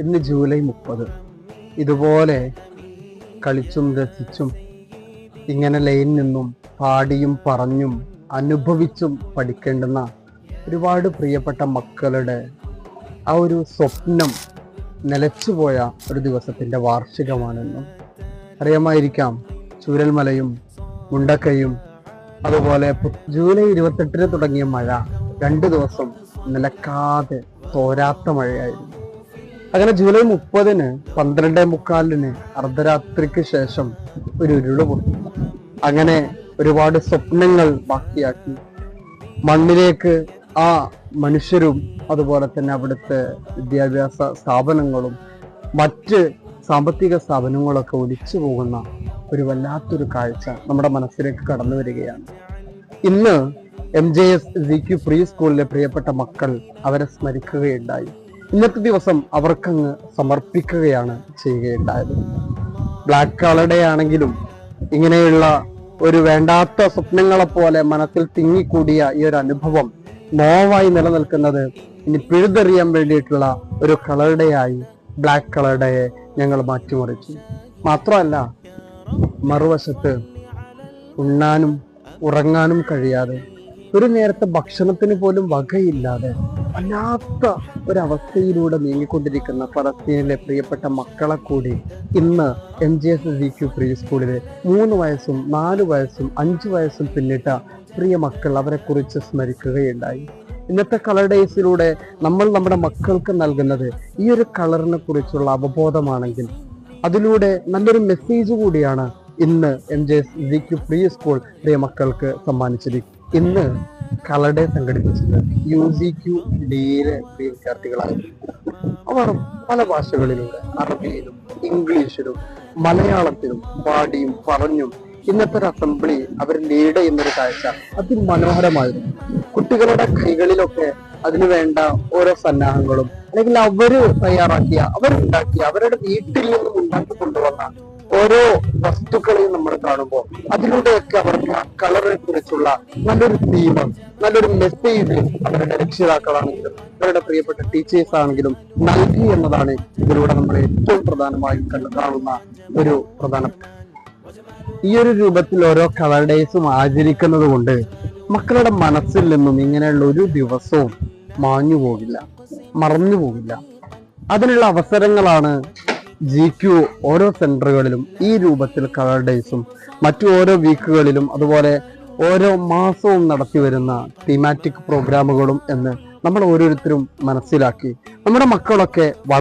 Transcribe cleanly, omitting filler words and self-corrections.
ഇന്ന് ജൂലൈ 30. ഇതുപോലെ കളിച്ചും രസിച്ചും ഇങ്ങനെ ലൈൻ നിന്നും പാടിയും പറഞ്ഞും അനുഭവിച്ചും പഠിക്കേണ്ടുന്ന ഒരുപാട് പ്രിയപ്പെട്ട മക്കളുടെ ആ ഒരു സ്വപ്നം നിലച്ചുപോയ ഒരു ദിവസത്തിൻ്റെ വാർഷികമാണെന്നും അറിയാമായിരിക്കാം. ചൂരൽമലയും മുണ്ടക്കയും അതുപോലെ ജൂലൈ 28 തുടങ്ങിയ മഴ 2 ദിവസം നിലക്കാതെ തോരാത്ത മഴയായിരുന്നു. അങ്ങനെ ജൂലൈ 30 12:45 അർദ്ധരാത്രിക്ക് ശേഷം ഒരു ഉരുള് പൊട്ടി. അങ്ങനെ ഒരുപാട് സ്വപ്നങ്ങൾ ബാക്കിയാക്കി മണ്ണിലേക്ക് ആ മനുഷ്യരും അതുപോലെ തന്നെ അവിടുത്തെ വിദ്യാഭ്യാസ സ്ഥാപനങ്ങളും മറ്റ് സാമ്പത്തിക സ്ഥാപനങ്ങളൊക്കെ ഒലിച്ചു പോകുന്ന ഒരു വല്ലാത്തൊരു കാഴ്ച നമ്മുടെ മനസ്സിലേക്ക് കടന്നു വരികയാണ്. ഇന്ന് MJS ZQ പ്രീ സ്കൂളിലെ പ്രിയപ്പെട്ട മക്കൾ അവരെ സ്മരിക്കുകയുണ്ടായി. ഇന്നത്തെ ദിവസം അവർക്കങ്ങ് സമർപ്പിക്കുകയാണ് ചെയ്യുകയുണ്ടായത്. ബ്ലാക്ക് കളറുടെ ആണെങ്കിലും ഇങ്ങനെയുള്ള ഒരു വേണ്ടാത്ത സ്വപ്നങ്ങളെ പോലെ മനസ്സിൽ തിങ്ങിക്കൂടിയ ഈ ഒരു അനുഭവം നോവായി നിലനിൽക്കുന്നത് ഇനി പിഴുതെറിയാൻ വേണ്ടിയിട്ടുള്ള ഒരു കളറുടെയായി ബ്ലാക്ക് കളറുടെയെ ഞങ്ങൾ മാറ്റിമറിച്ചു. മാത്രമല്ല, മറുവശത്ത് ഉണ്ണാനും ഉറങ്ങാനും കഴിയാതെ ഒരു നേരത്തെ ഭക്ഷണത്തിന് പോലും വകയില്ലാതെ വല്ലാത്ത ഒരവസ്ഥയിലൂടെ നീങ്ങിക്കൊണ്ടിരിക്കുന്ന ഫലസ്തീനിലെ പ്രിയപ്പെട്ട മക്കളെ കൂടി ഇന്ന് MJS ZQ പ്രീ സ്കൂളിലെ 3 വയസ്സും 4 വയസ്സും 5 വയസ്സും പിന്നിട്ട പ്രിയ മക്കൾ അവരെ കുറിച്ച് സ്മരിക്കുകയുണ്ടായി. ഇന്നത്തെ കളർ ഡേയ്സിലൂടെ നമ്മൾ നമ്മുടെ മക്കൾക്ക് നൽകുന്നത് ഈ ഒരു കളറിനെ കുറിച്ചുള്ള അവബോധമാണെങ്കിൽ അതിലൂടെ നല്ലൊരു മെസ്സേജ് കൂടിയാണ് ഇന്ന് MJS ZQ പ്രീ സ്കൂൾ പ്രിയ മക്കൾക്ക് സമ്മാനിച്ചിരിക്കുന്നത്. ഇന്ന് കളർ ഡേ സംഘടിപ്പിച്ചത് UGQ ഡിയിലെ പ്രിയ വിദ്യാർത്ഥികളായിരുന്നു. അവർ പല ഭാഷകളിലൂടെ അറബിയിലും ഇംഗ്ലീഷിലും മലയാളത്തിലും പാടിയും പറഞ്ഞും ഇന്നത്തെ ഒരു അസംബ്ലി അവർ ലീഡ് ചെയ്യുന്നൊരു കാഴ്ച അതിമനോഹരമായിരുന്നു. കുട്ടികളുടെ കൈകളിലൊക്കെ അതിനു വേണ്ട ഓരോ സന്നാഹങ്ങളും അല്ലെങ്കിൽ അവര് തയ്യാറാക്കിയ അവരുണ്ടാക്കിയ അവരുടെ വീട്ടിൽ നിന്നും ഉണ്ടാക്കി കൊണ്ടുവന്ന ഓരോ വസ്തുക്കളെയും നമ്മൾ കാണുമ്പോൾ അതിലൂടെയൊക്കെ അവർക്ക് ആ കളറിനെ കുറിച്ചുള്ള നല്ലൊരു തീം, നല്ലൊരു മെസ്സേജ് അവരുടെ രക്ഷിതാക്കളാണെങ്കിലും അവരുടെ പ്രിയപ്പെട്ട ടീച്ചേഴ്സ് ആണെങ്കിലും നൽകി എന്നതാണ് ഇതിലൂടെ നമ്മൾ ഏറ്റവും പ്രധാനമായും കാണുന്ന ഒരു പ്രധാന. ഈ ഒരു രൂപത്തിൽ ഓരോ കളർ ഡേയ്സും ആചരിക്കുന്നത് കൊണ്ട് മക്കളുടെ മനസ്സിൽ നിന്നും ഇങ്ങനെയുള്ള ഒരു ദിവസവും മാഞ്ഞു പോകില്ല, മറന്നു പോകില്ല. അതിനുള്ള അവസരങ്ങളാണ് GQ ഓരോ സെന്ററുകളിലും ഈ രൂപത്തിൽ കളർ ഡേയ്സും മറ്റു ഓരോ വീക്കുകളിലും അതുപോലെ ഓരോ മാസവും നടത്തി വരുന്ന തീമാറ്റിക് പ്രോഗ്രാമുകളും എന്ന് നമ്മൾ ഓരോരുത്തരും മനസ്സിലാക്കി നമ്മുടെ മക്കളൊക്കെ